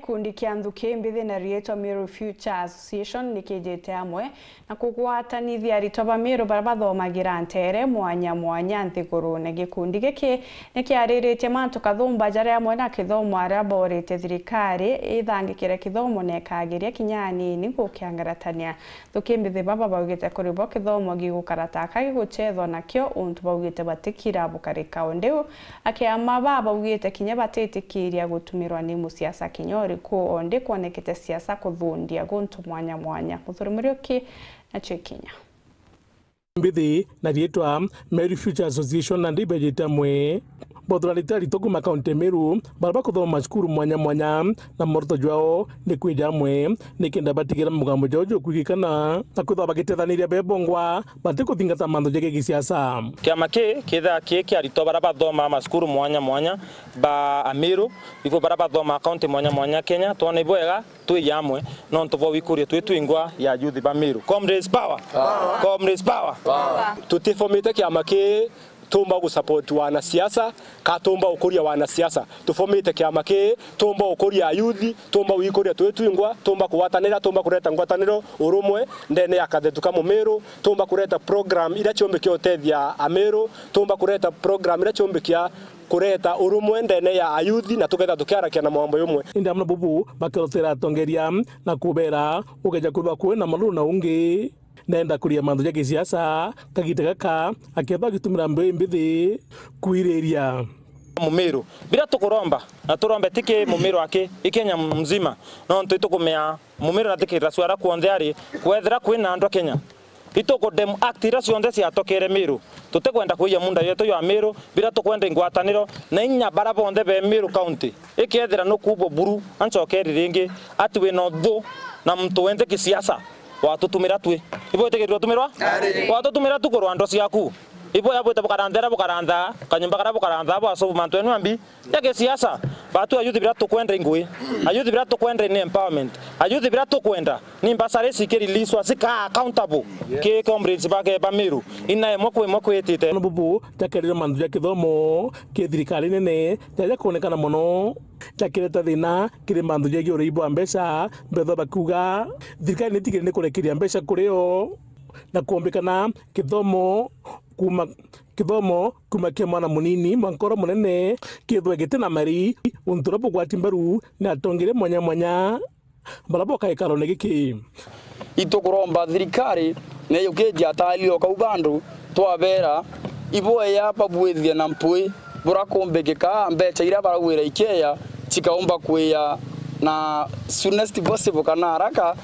gikundi kia nthuki mbithi na rietwa Meru Future Association nikijete amwe na kugwatanithia arutwo ba Meru bara bathomagira ntere mwanya mwanya nthiguru na gikundi giki nikiariritie mantu kathumba jara amwe na kithomo aria borete thirikari ithangikire kithomo na ikagiria kinyani ni gukiangaratania nthuki mbithi baba baugite kuribo kithomo gigukarataka giguchethwo nakio untu baugite batikira bukarika ondeu akiama baba baugite kinya batetikiria gutumirwa ni musiasa kinyori ko onde kuonekete siasa kuthundia guntu mwanya mwanya muthurumurioki na Chekinya mbithi na rietwa Meru Future Association na ndibejete mwe bothoralitari tokuma kaunti Meru baraba kuthoma cukuru mwanya mwanya na morto jwao ni kwija mwe nikenda batigira mugambo jojo kwigikana na kwitha bagitethaniria bebongwa bate kuthingata manthu jege gisiasa kiama kitha arito baraba thoma macukuru mwanya mwanya ba Meru ivo baraba thoma kaunti mwanya mwanya Kenya twone bwega twi yamwe no ntuvo wikurie twi twingwa ya youth ba Meru comrades power comrades power tutifomite kiama tumba gusupport wana siasa ka tumba ukuria wana siasa tufomite kiama tumba ukuria youth tumba wikuria twetwingwa tumba kuwatanira tumba kureta ngwataniro urumwe ndene yakathetuka mu Meru tumba kureta program ira chombekia utethia Ameru tumba kureta program ira chombekia kureta urumwe ndene ya youth na tuketha tukiarakia na mambo yomwe indamna bubu bakarotera tongeria na kubera ugeja kuthwa kwena maluru na ungi nenda kuria manthu ya kisiasa kagite gaka akeba gitumira mbithi kuireria Mumeru bila tukuromba na turombe tike Mumeru ake ikenya mzima no ntuitumia Mumeru natikira swara kuontheari kwethera kwina andu Kenya itoko dem actira cionthe cia tokere Meru tutekwenda kuiya munda yetu ya Meru bila tukwenda ingwataniro na inya bara bonthe be Meru county ikethera no kubo buru anchokeri ringi ati we no tho na mtu wende kisiasa watutumira twi ibo itegerirwo tumirwa watutumira tukorwa ndo ciaku ibo yabwete bukarantha kanyumba kara bukarantha bo asobu mantu enu ambi yake siasa batu ayuthi bira tukwenda ingwe ayuthi bira tukwenda ni empowerment ayuthi bira tukwenda ni mbasare sikeri liswa sika accountable ke comrades bage ba Meru ina mokwe etite no bubu takerira mandu ya kithomo ke thirikari nene jaja kuonekana muno takireta thina kiri mandu ya uriibo ambesha mbetho bakuga thirikari nitigire ni kurekeria ambesha kurio na kuombekana kithomo kuma kia mwana munini mwankoro munene kithwegete na mari unturapo kwa timbaru na tongire mwanya mwanya balaboka ikarone giki itukuromba thirikari ne yukedia talio kaubandu twabera iboya babwethia na mpui burakombekeka mbecha ira barawira ikeya chikaomba kuya na soonest possible kana haraka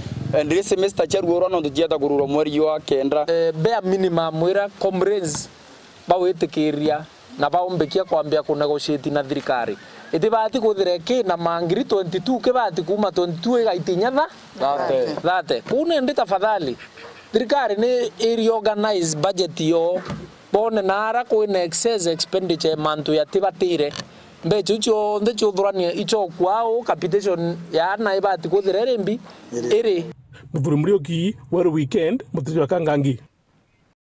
ndire semester charuoro no tujieta kururo mweri wa kenda bea minimum mwira comrades bawetikiria na baombekia kwambia ku negotiate na thirikari itibati kuthireki na mangiri 22 kibati kuma 22 gaitinya thate kuna ndi tafadhali thirikari ni reorganize budget yo bone nara kuina excess expenditure mantu yatibatire mbecho cho ndecho thurania icho kwao capitation ya na ibati kuthirere mbi iri Muthurumurioki weru weekend mutijwa kangangi